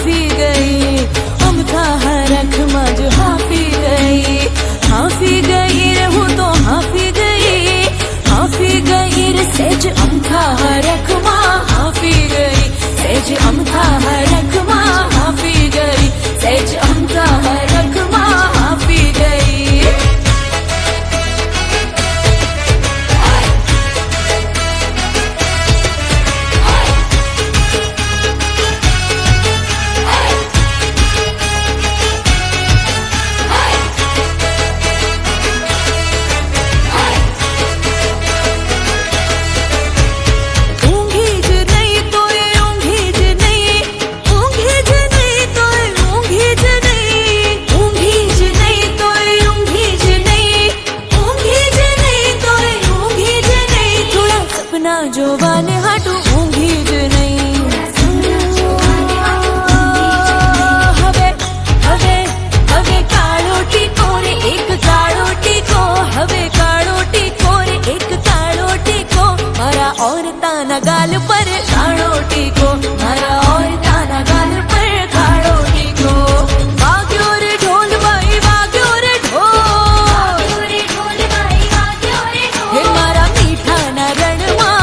हाफी गई अमथा हरख मज हाफी गई रहूं तो हाफी गई रे सेज अमथा हरख मां हाफी गई सेज अमथा हरख मां हाफी गई सेज अमथा हरख मां हाफी गई જોવાને હાટું ઊંઘી જ નહીં હવે કાળો ટીકો રે એક કાળો ટીકો હવે કાળો ટીકો રે એક કાળો ટીકો મારા औरताना गाल पर काळो टीको मारा औरताना गाल पर काळो टीको वाग्यो रे ढोल बाई वाग्यो रे ढोल हे मारा मीठाना रણમાં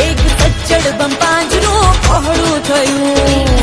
એક સજ્જડ બંપાંજરું પહોળું થયું